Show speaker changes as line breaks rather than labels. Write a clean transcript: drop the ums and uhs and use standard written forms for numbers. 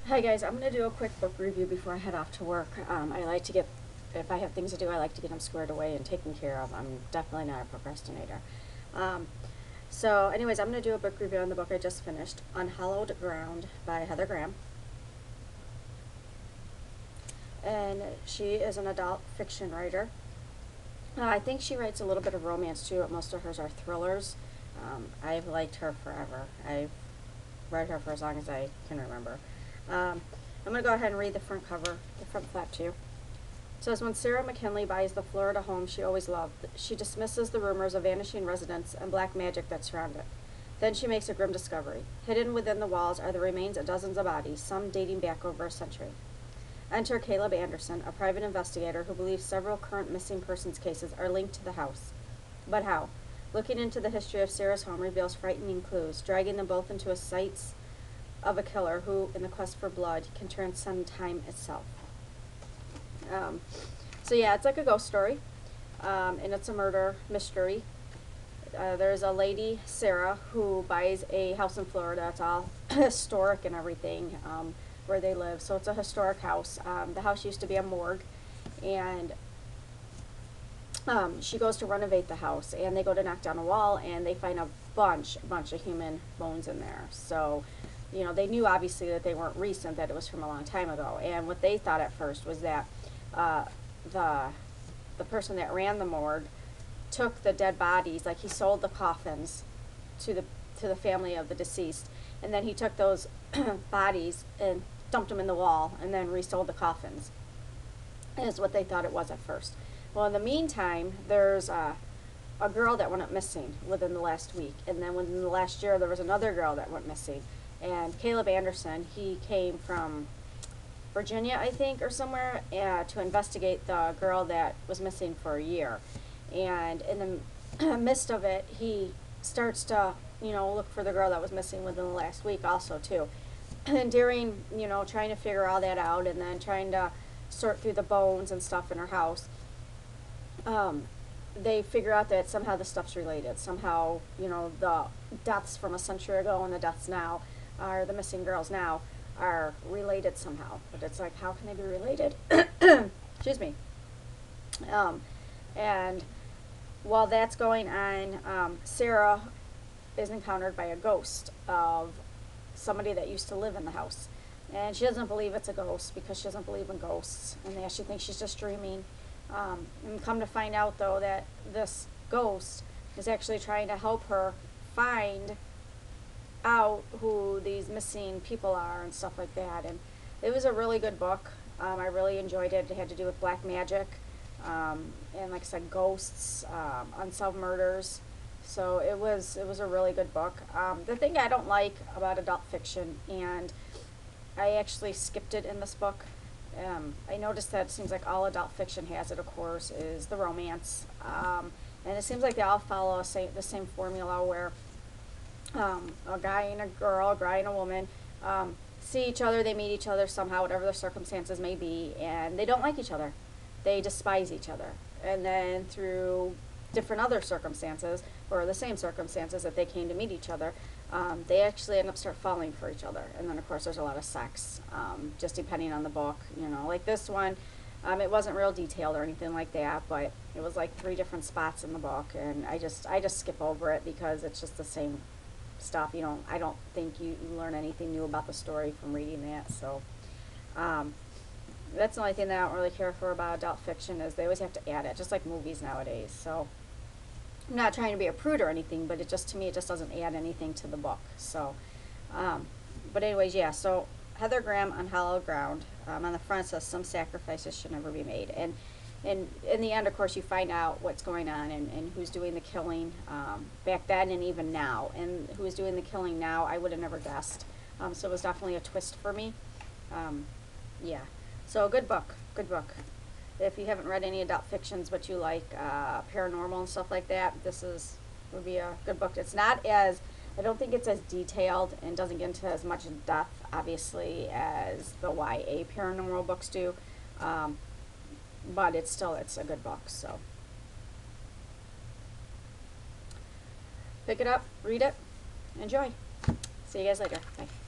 Hi guys, I'm going to do a quick book review before I head off to work. I like to get, if I have things to do, I like to get them squared away and taken care of. I'm definitely not a procrastinator. So anyways, I'm going to do a book review on the book I just finished, Unhallowed Ground by Heather Graham. And she is an adult fiction writer. I think she writes a little bit of romance too, but most of hers are thrillers. I've liked her forever. I've read her for as long as I can remember. I'm going to go ahead and read the front cover, the front flap to you. It says, when Sarah McKinley buys the Florida home she always loved, she dismisses the rumors of vanishing residents and black magic that surround it. Then she makes a grim discovery. Hidden within the walls are the remains of dozens of bodies, some dating back over a century. Enter Caleb Anderson, a private investigator who believes several current missing persons cases are linked to the house. But how? Looking into the history of Sarah's home reveals frightening clues, dragging them both into a sights of a killer who, in the quest for blood, can transcend time itself. So yeah, it's like a ghost story, and it's a murder mystery. There's a lady, Sarah, who buys a house in Florida. It's all historic and everything, where they live. So it's a historic house. The house used to be a morgue, and she goes to renovate the house, and they go to knock down a wall, and they find a bunch of human bones in there. So, you know, they knew obviously that they weren't recent, that it was from a long time ago. And what they thought at first was that the person that ran the morgue took the dead bodies, like he sold the coffins to the family of the deceased, and then he took those bodies and dumped them in the wall, and then resold the coffins. Is what they thought it was at first. Well, in the meantime, there's a girl that went up missing within the last week, and then within the last year there was another girl that went missing. And Caleb Anderson, he came from Virginia, I think, or somewhere, to investigate the girl that was missing for a year. And in the midst of it, he starts to, you know, look for the girl that was missing within the last week also, too. And during, you know, trying to figure all that out and then trying to sort through the bones and stuff in her house, they figure out that somehow the stuff's related. Somehow, you know, the deaths from a century ago and the deaths now, or the missing girls now, are related somehow. But it's like, how can they be related? Excuse me. And while that's going on, Sarah is encountered by a ghost of somebody that used to live in the house. And she doesn't believe it's a ghost because she doesn't believe in ghosts, and she thinks she's just dreaming. And come to find out, though, that this ghost is actually trying to help her find out who these missing people are and stuff like that. And it was a really good book. I really enjoyed it. It had to do with black magic, and like I said, ghosts, unsolved murders. So it was a really good book. The thing I don't like about adult fiction, and I actually skipped it in this book, I noticed that it seems like all adult fiction has it, of course, is the romance. And it seems like they all follow the same formula where a guy and a girl, a guy and a woman, see each other, they meet each other somehow, whatever the circumstances may be, and they don't like each other. They despise each other. And then through different other circumstances, or the same circumstances that they came to meet each other, they actually end up falling for each other. And then of course there's a lot of sex, just depending on the book, you know. Like this one, it wasn't real detailed or anything like that, but it was like 3 different spots in the book, and I just skip over it because it's just the same stuff. You know, I don't think you learn anything new about the story from reading that. So that's the only thing that I don't really care for about adult fiction, is they always have to add it, just like movies nowadays. So I'm not trying to be a prude or anything, but it just, to me, it just doesn't add anything to the book. So but anyways, yeah, so Heather Graham, Unhallowed Ground. On the front it says, some sacrifices should never be made. And in the end, of course, you find out what's going on and who's doing the killing back then and even now. And who is doing the killing now, I would have never guessed. So it was definitely a twist for me. Yeah, so good book, good book. If you haven't read any adult fictions but you like paranormal and stuff like that, this would be a good book. It's not as, I don't think it's as detailed and doesn't get into as much depth, obviously, as the YA paranormal books do. But it's a good book. So pick it up, read it, enjoy. See you guys later. Bye.